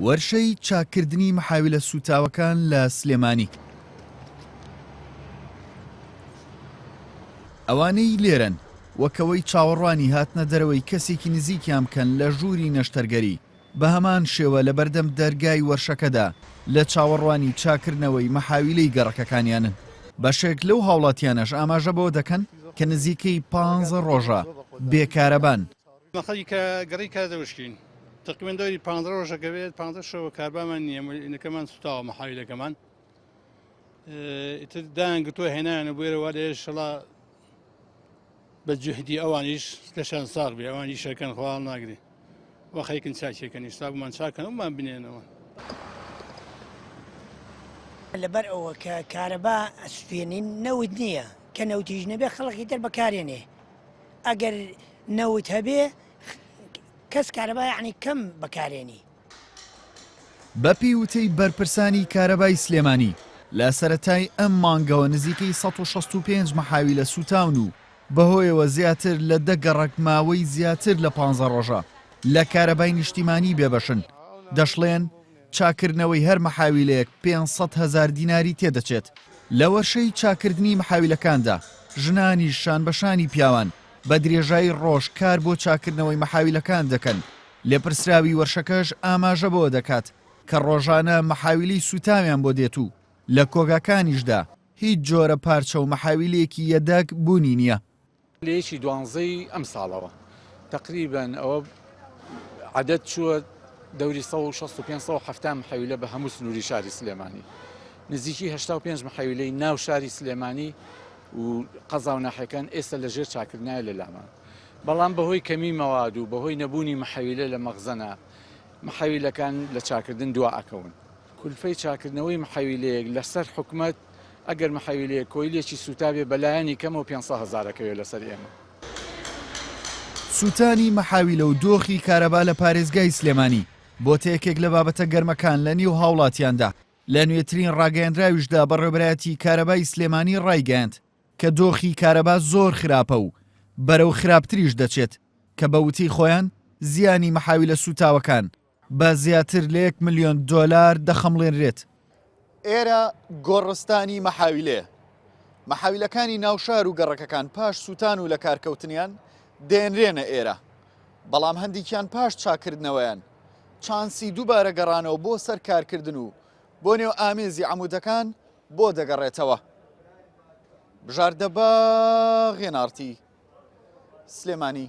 وەرشەی چاکردنی مەحاویلە سوتاوەکان لە سلێمانی. ئەوانەی لێرەن وەکەوەی چاوەڕوانی هاتنە دەرەوەی کەسێکی نزیکیان بکەن لە ژووری نەشتەرگەری، بە هەمان شێوە لە بەردەم دەرگای وەرشەکەدا لە چاوەڕوانی چاکردنەوەی مەحاویلەی گەڕەکەکانیانن. بەشێک لەو هاوڵاتیانەش ئاماژە بۆ دەکەن کە نزیکەی 15 ڕۆژە بێکارەبان. مەخەڵی کە گەڕی کار دەوشکین تقریبا دەوری 15 ڕۆژەکەوێت 15 شەوە کاربامان نییە ئینەکەمان سوتاوە مەحاویلەکەمان ئیتر دایانگرتووە هێنایانە بێرەوە لێش شەڵا بە جوهدی ئەوانیش کەشان ساغ بێ ئەوانی شەکەن خواڵ ناگری وەخەیکن چاکێکەنی سابمان چاکەن ئەومان بنێنەوە. لەبەر ئەوە کە کارەبا ئەسوێنین نەوت نییە کە نەوتیژ نەبێ خەڵکی تر بەکارێنێ ئەگەر نەوت هەبێ کەس کارەبا یعنی کەم بەکارێنی. بەپی وتەی بەرپرسانی کارەبای سلێمانی لە سەرەتای ئەم مانگەوە نزیکەی 165 مەحاویلە سوتاون و بەهۆیەوە زیاتر لە 10 گەڕەک ماوەی زیاتر لە 15 ڕۆژە لە کارەبای نیشتیمانی بێبەشن. دەشڵێن چاکردنەوەی هەر مەحاویلەیەک 500,000 دیناری تێدەچێت. لە وەرشەی چاکردنی مەحاویلەکاندا ژنانی شان بەشانی پیاوان بە درێژایی ڕۆژ کار بۆ چاکردنەوەی مەحاویلەکان دەکەن. لێپرسراوی وەرشەکەش ئاماژە بۆ دەکات کە ڕۆژانە مەحاویلەی سوتاویان بۆ دێت و لە کۆگاکانیشدا هیچ جۆرە پارچە و مەحاویلەیەکی یەدەک بوونی نییە. لێشی دوانزەی ئەم ساڵەوە تقریبان ئەوە عەدەد چووە دەوری 165 مەحاویلە بە هەموو سنووری شاری سلێمانی، نزیکی 85 مەحاویلەی ناو شاری سلێمانی و قەزا و ناحیەکان ئێستا لەژێر چاکردنایە لە لامان. بەڵام بەهۆی کەمی مەواد و بەهۆی نەبوونی مەحاویلە لە مەخزەنە مەحاویلەکان لە چاکردن دوا ئەکەون. کولفەی چاکردنەوەی مەحاویلەیەک لەسەر حکومەت ئەگەر مەحاویلەیە کۆیلێکی سوتابێ بەلایەنی کەمەوە 500,000ەکەوێت لەسەر ئێمە. سوتانی مەحاویلە و دۆخی کارەبا لە پارێزگای سلێمانی بۆ تێکێک لە بابەتە گەرمەکان لە نێو هاوڵاتیاندا لە نوێترین ڕاگەیەندراویشدا بەڕێوەبەرایەتی کارەبای سلێمانی ڕایگەیاند کە دۆخی کارەبا زۆر خراپە و بەرەو خراپتریش دەچێت کە بە وتەی خۆیان زیانی مەحاویلە سوتاوەکان بە زیاتر لە 1 ملیۆن دۆلار دەخەمڵێنرێت. ئێرە گۆڕستانی مەحاویلەیە. مەحاویلەکانی ناوشار و گەڕەکەکان پاش سوتان و لە کارکەوتنیان دێنرێنە ئێرە، بەڵام هەندێکیان پاش چاکردنەوەیان چانسی دووبارە گەڕانەوە بۆ سەر کارکردن و بۆ نێو ئامێزی عەموودەکان بۆ دەگەڕێتەوە. بژاردەبا غێنارتی سلێمانی.